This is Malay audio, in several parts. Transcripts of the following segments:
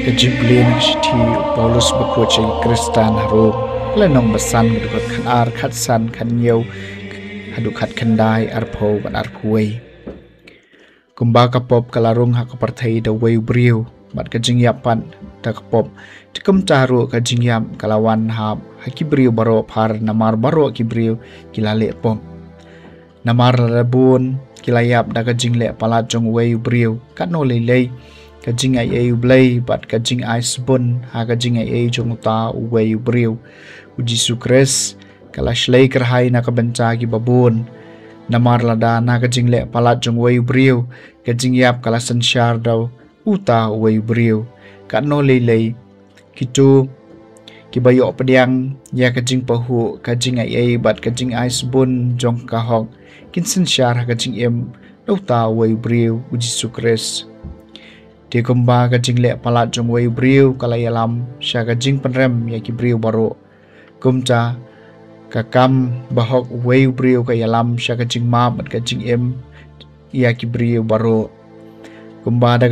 Kejublin Shiti Paulus Bakuchi Kristan Harum Lenong Basan Gedukot Kan Ar Katsan Kan Yew Hadukat Kandai Arpo Ban Arpuway Kumbaka Pop Kalarung Hakapartay Da Way Briw Bat Kajingyapan Takapop Tikum Taru Kajingyam Kalawan Hab Hakibriw Baro Par Namar Baro Kibriw Kilale Pop Namar Labun Kilayap Da Kajingle Palajong Way Briw Katno Lelay Kajing ay blay bat kajing ay sabon ha kajing ay jong ta uway briw uji sukres kalashlay kerhay na kabanta ki babun namar lada na kajing le palat jong way briw kajing yap kalasan syar daw uta uway briw katno lelay kitu kibayo pediang ya kajing pahu kajing ay bat kajing ay sabon jong kahok kinsan syar ha kajing em uta uway briw uji sukres Dia kumba kajing le palat jong way briw kalayalam sya kajing penrem ya ki briw baro kumca kakam bahok way briw kayalam sya kajing map at kajing em ya ki briw baro kumba da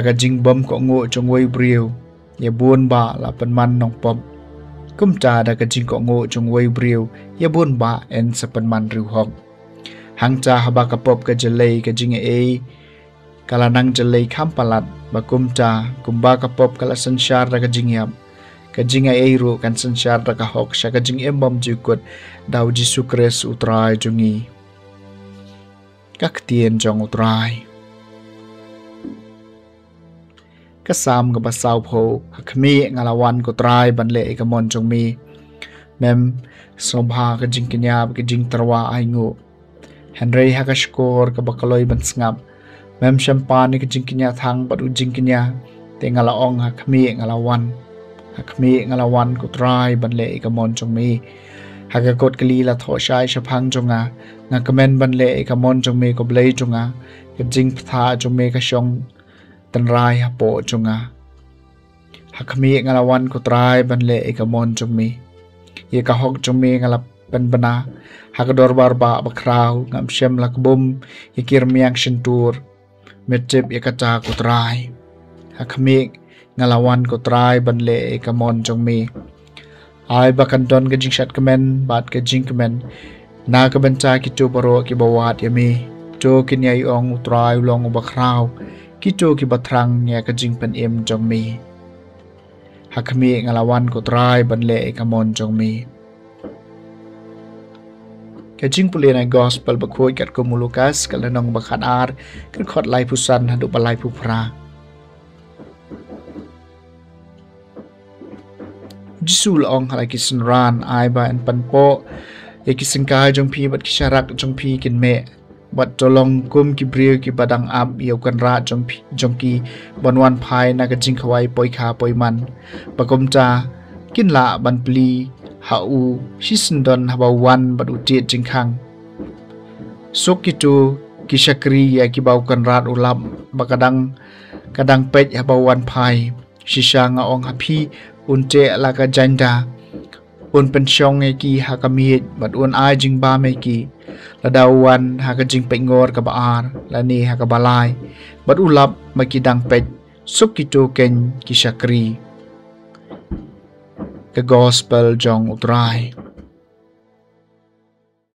kajing bom ko ngo jong way briw ya bun ba la penman nong pop kumca da kajing ko ngo jong way briw ya bun ba en sa penman riw hok hangca haba kapop kajelay kajing kalanang jelay kampalat bakumta kumba kapop kala sansyar da kajingyam kajinga eiru kan sansyar da kahok sya kajing embam jukut daw jisukres utray jungi kaktien jong utray kasam kabasaw po hakmi ngalawan kutray banle ikamon jong mi mem sobha kajing kinyab kajing tarwa aingu Henry hakashkor kabakaloy bansngap Mem champagne kajing kinya thang pat ujing kinya te ngalaong hakmi ngalawan kutray banle ikamon jongmi hagakot kali la tho shai shaphang jonga nga kamen banle ikamon jongmi ko blai jonga kajing ptha jongme ka shong tanrai hapo jonga hakmi ngalawan kutray banle ikamon jongmi ye ka hok jongmi ngalap bana hagador barba bakraw ngam shem lakbum yikir miang shintur Metip yakata kutray hakmik ngalawan kutray banle ikamon jongmi ay bakandon kajing shat kamen bat kajing kamen na kabanta kito baro kibawat yami to kinyay ong utray long bakraw kito kibatrang ya kajing panim jongmi hakmik ngalawan kutray banle ikamon jongmi Kajing pulin ay gospel bakoy kat kumulukas kalanong bakhanar kan khot lai pusan hadu balai pupra Jisul ong halai kisenran ay ba en panpo ya kisengkai jong pi bat kisyarak jong pi kin me bat tolong kum ki briu ki badang ab yau kan ra jong ki banwan phai na kajing khawai poi kha poi man bakom cha kin la ban pli hau shisendon habawan badu tiet jingkhang sokitu kisakri ya kibaukan rat ulam bakadang kadang pej habawan pai shisha nga ong hapi unte laka janda un pensyong ki hakami bad un ai jing ba me ki ladawan hakajing pengor ka baar lani hakabalai bad ulap makidang pej sokitu ken kisakri The Gospel jong utray